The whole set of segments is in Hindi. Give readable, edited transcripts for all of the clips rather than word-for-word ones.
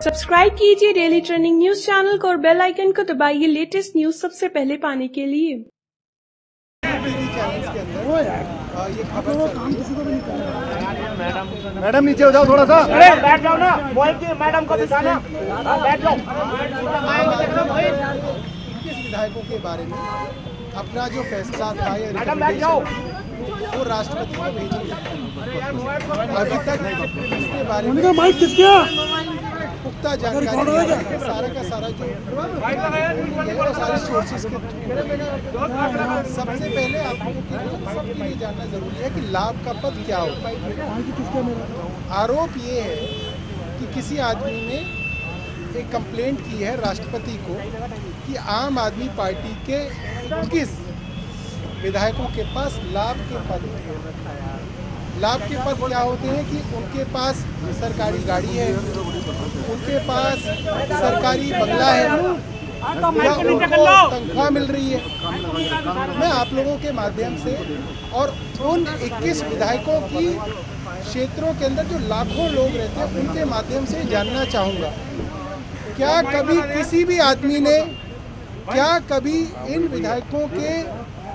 सब्सक्राइब कीजिए डेली ट्रेंडिंग न्यूज चैनल को और बेल आइकन को दबाइए लेटेस्ट न्यूज सबसे पहले पाने के लिए। मैडम नीचे हो जाओ थोड़ा सा। बैठ जाओ ना, मैडम को बिठाना, बैठ जाओ। 21 विधायकों के बारे में अपना जो फैसला था या रिकमेंडेशन वो राष्ट्रपति को भेजी। अभी तक इसके बारे में पुख्ता जानकारी सारा का सारा जो सारे सोर्सेज के सबसे पहले आप लोगों के सबके लिए जानना जरूरी है कि लाभ का पद क्या होता है। आरोप ये है कि किसी आदमी ने एक कंप्लेंट की है राष्ट्रपति को कि आम आदमी पार्टी के 21 विधायकों के पास लाभ के पद क्या होते हैं कि उनके पास सरकारी गाड़ी है, उनके पास सरकारी बंगला है या उनको तनख्वाह मिल रही है। मैं आप लोगों के माध्यम से और उन 21 विधायकों की क्षेत्रों के अंदर जो लाखों लोग रहते हैं उनके माध्यम से जानना चाहूँगा, क्या कभी किसी भी आदमी ने, क्या कभी इन विधायकों के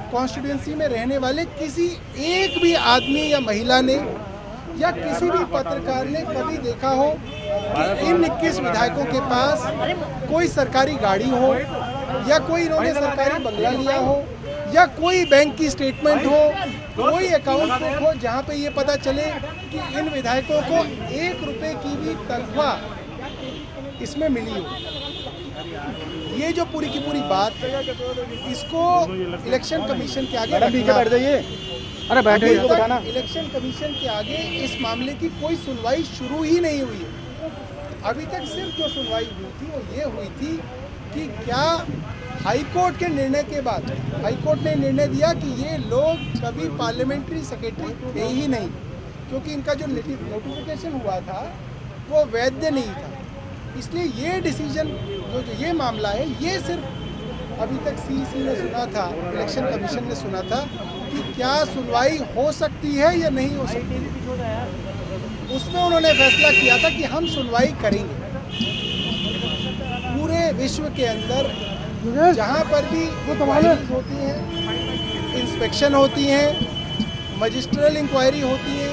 कॉन्स्टिट्यूंसी में रहने वाले किसी एक भी आदमी या महिला ने या किसी भी पत्रकार ने कभी देखा हो कि इन 21 विधायकों के पास कोई सरकारी गाड़ी हो या कोई इन्होंने सरकारी बंगला लिया हो या कोई बैंक की स्टेटमेंट हो, कोई अकाउंट बुक हो जहाँ पे ये पता चले कि इन विधायकों को 1 रुपये की भी तनख्वाह इसमें मिली हो। ये जो पूरी की पूरी बात है इसको इलेक्शन कमीशन के आगे बैठ जाइए। अरे बैठे इलेक्शन कमीशन के आगे इस मामले की कोई सुनवाई शुरू ही नहीं हुई है। अभी तक सिर्फ जो सुनवाई हुई थी वो ये हुई थी कि क्या हाईकोर्ट के निर्णय के बाद हाईकोर्ट ने निर्णय दिया कि ये लोग कभी पार्लियामेंट्री सेक्रेटरी थे ही नहीं, क्योंकि इनका जो नोटिफिकेशन हुआ था वो वैध नहीं था। इसलिए ये डिसीजन जो ये मामला है ये सिर्फ अभी तक सीईसी ने सुना था, इलेक्शन कमीशन ने सुना था कि क्या सुनवाई हो सकती है या नहीं हो सकती है। उसमें उन्होंने फैसला किया था कि हम सुनवाई करेंगे। पूरे विश्व के अंदर जहाँ पर भी इंक्वायरीज होती हैं, इंस्पेक्शन होती हैं, मजिस्ट्रियल इंक्वायरी होती है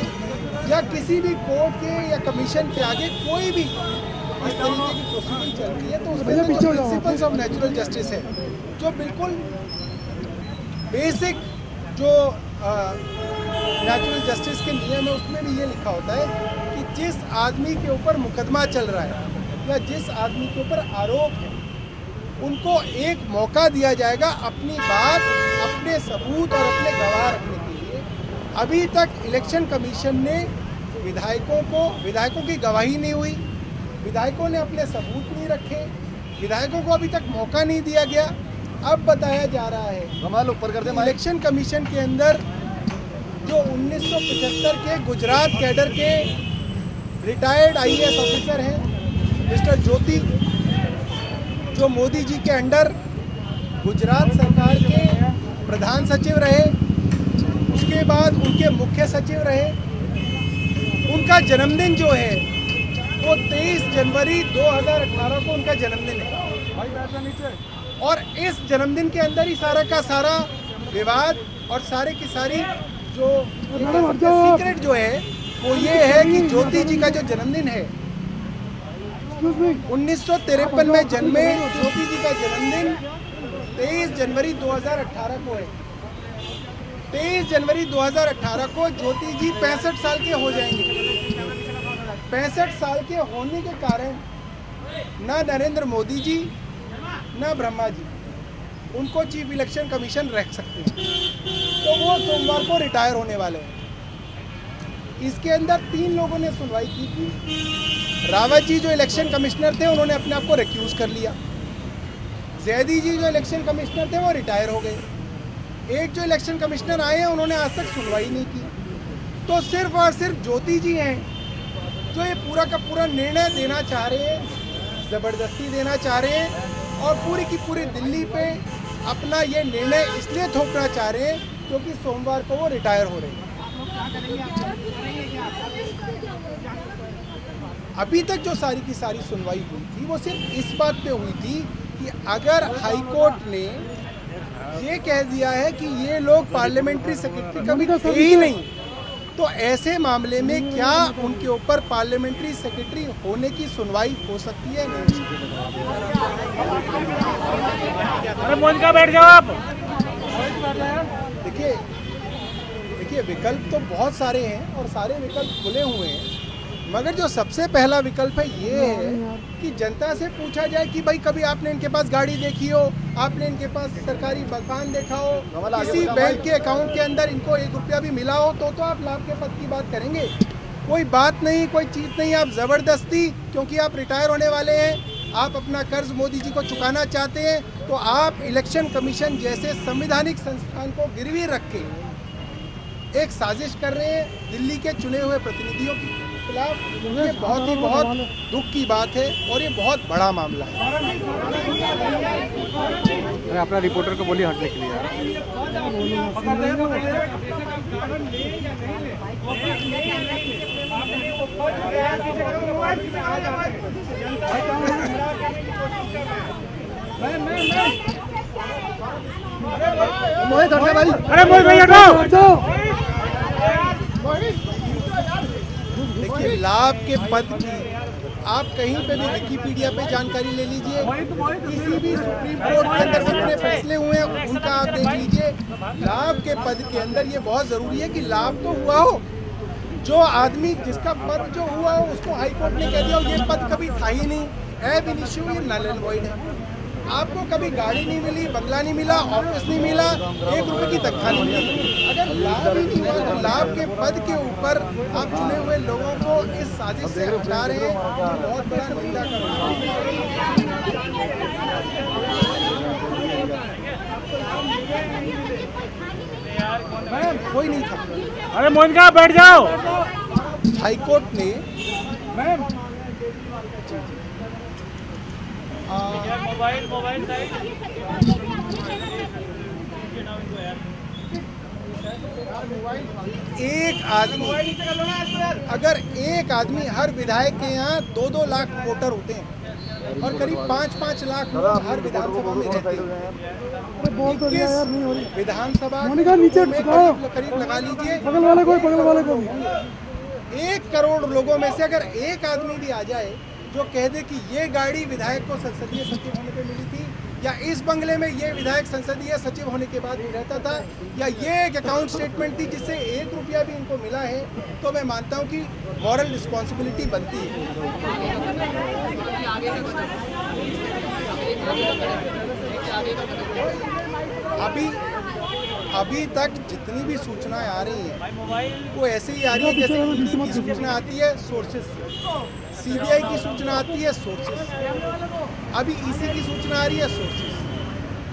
या किसी भी कोर्ट के या कमीशन के आगे कोई भी इस तरीके की प्रोसीडिंग चलती है तो उसमें जो प्रिंसिपल्स ऑफ नेचुरल जस्टिस है, जो बिल्कुल बेसिक जो नेचुरल जस्टिस के नियम है उसमें भी ये लिखा होता है कि जिस आदमी के ऊपर मुकदमा चल रहा है या जिस आदमी के ऊपर आरोप है उनको एक मौका दिया जाएगा अपनी बात, अपने सबूत और अपने गवाह रखने के लिए। अभी तक इलेक्शन कमीशन ने विधायकों की गवाही नहीं हुई, विधायकों ने अपने सबूत नहीं रखे, विधायकों को अभी तक मौका नहीं दिया गया। अब बताया जा रहा है इलेक्शन कमीशन के अंदर जो 1975 के गुजरात कैडर के रिटायर्ड आईएएस ऑफिसर हैं मिस्टर ज्योति, जो मोदी जी के अंडर गुजरात सरकार के प्रधान सचिव रहे, उसके बाद उनके मुख्य सचिव रहे, उनका जन्मदिन जो है वो 23 जनवरी 2018 को उनका जन्मदिन है। और इस जन्मदिन के अंदर ही सारा का सारा विवाद और सारे की सारी जो सीक्रेट जो है वो ये है कि ज्योति जी का जो जन्मदिन है 1953 में जन्मे ज्योति जी का जन्मदिन 23 जनवरी 2018 को है। 23 जनवरी 2018 को ज्योति जी 65 साल के हो जाएंगे। 65 साल के होने के कारण ना नरेंद्र मोदी जी ना ब्रह्मा जी उनको चीफ इलेक्शन कमीशन रख सकते हैं, तो वो सोमवार को रिटायर होने वाले हैं। इसके अंदर 3 लोगों ने सुनवाई की थी। रावत जी जो इलेक्शन कमिश्नर थे उन्होंने अपने आप को रिक्यूज कर लिया। जैदी जी जो इलेक्शन कमिश्नर थे वो रिटायर हो गए। एक जो इलेक्शन कमिश्नर आए हैं उन्होंने आज तक सुनवाई नहीं की। तो सिर्फ और सिर्फ ज्योति जी हैं जो ये पूरा का पूरा निर्णय देना चाह रहे हैं, ज़बरदस्ती देना चाह रहे हैं और पूरी की पूरी दिल्ली पे अपना ये निर्णय इसलिए थोपना चाह रहे हैं क्योंकि सोमवार को वो रिटायर हो रहे हैं। अभी तक जो सारी की सारी सुनवाई हुई थी वो सिर्फ इस बात पे हुई थी कि अगर हाईकोर्ट ने ये कह दिया है कि ये लोग पार्लियामेंट्री सेक्रेटरी कभी थे ही नहीं, तो ऐसे मामले में क्या उनके ऊपर पार्लियामेंट्री सेक्रेटरी होने की सुनवाई हो सकती है? नहीं। अरे मोनिका बैठ जाओ आप। देखिए विकल्प तो बहुत सारे हैं और सारे विकल्प खुले हुए हैं, मगर जो सबसे पहला विकल्प है ये है कि जनता से पूछा जाए कि भाई कभी आपने इनके पास गाड़ी देखी हो, आपने इनके पास सरकारी मकान देखा हो, किसी बैंक के अकाउंट के अंदर इनको 1 रुपया भी मिला हो, तो आप लाभ के पद की बात करेंगे। कोई बात नहीं, कोई चीज़ नहीं। आप ज़बरदस्ती, क्योंकि आप रिटायर होने वाले हैं, आप अपना कर्ज मोदी जी को चुकाना चाहते हैं, तो आप इलेक्शन कमीशन जैसे संवैधानिक संस्थान को गिरवी रख के एक साजिश कर रहे हैं दिल्ली के चुने हुए प्रतिनिधियों के खिलाफ। ये बहुत दुख की बात है और ये बहुत बड़ा मामला है। अपना रिपोर्टर को बोलिए हटने के लिए। अरे मोहित भैया हटो। देखिए लाभ के पद की आप कहीं पे भी विकिपीडिया पे जानकारी ले लीजिए, किसी भी सुप्रीम कोर्ट के अंदर जितने फैसले हुए हैं उनका आप देख लीजिए। लाभ के पद के अंदर ये बहुत ज़रूरी है कि लाभ तो हुआ हो, जो आदमी जिसका पद जो हुआ हो उसको हाईकोर्ट ने कह दिया हो ये पद कभी था ही नहीं, एब इनिशियो, ये नल एंड वॉइड है। आपको कभी गाड़ी नहीं मिली, बंगला नहीं मिला, ऑफिस नहीं मिला, 1 रुपये की तनख्वाह नहीं मिली, अगर लाभ ही नहीं हुआ तो लाभ के पद के ऊपर आप चुने हुए लोगों को इस साजिश से हटा रहे हैं, तो बहुत बड़ा निंदा कर रहे हैं। कोई नहीं था। अरे मोनिका बैठ जाओ। हाईकोर्ट ने मोबाइल एक आदमी, अगर एक आदमी, हर विधायक के यहाँ 2-2 लाख वोटर होते हैं और करीब 5-5 लाख लोग हर विधानसभा में रहते हैं। विधानसभा में करीब लगा लीजिए बगल वाले को 1 करोड़ लोगों में से अगर एक आदमी भी आ जाए जो कह दे कि ये गाड़ी विधायक को संसदीय सचिव होने पे मिली थी, या इस बंगले में ये विधायक संसदीय सचिव होने के बाद भी रहता था, या ये एक अकाउंट स्टेटमेंट थी जिससे 1 रुपया भी इनको मिला है, तो मैं मानता हूँ कि मॉरल रिस्पॉन्सिबिलिटी बनती है। अभी तक जितनी भी सूचनाएं आ रही हैं वो ऐसे ही आ रही है जैसे ईडी की सूचना आती है सोर्सेस से, सीबीआई की सूचना आती है सोर्सेस से, अभी ईसी की सूचना आ रही है सोर्सेस।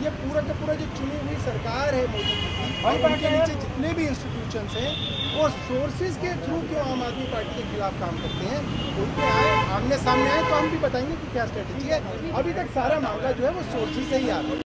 ये पूरा का पूरा जो चुनी हुई सरकार है मोदी की और उनके नीचे जितने भी इंस्टीट्यूशंस हैं वो सोर्सेज के थ्रू क्यों आम आदमी पार्टी के खिलाफ काम करते हैं, उनके आए आमने सामने आए तो हम भी बताएंगे कि क्या स्ट्रेटेजी है। अभी तक सारा मामला जो है वो सोर्सेज से ही आ रहा है।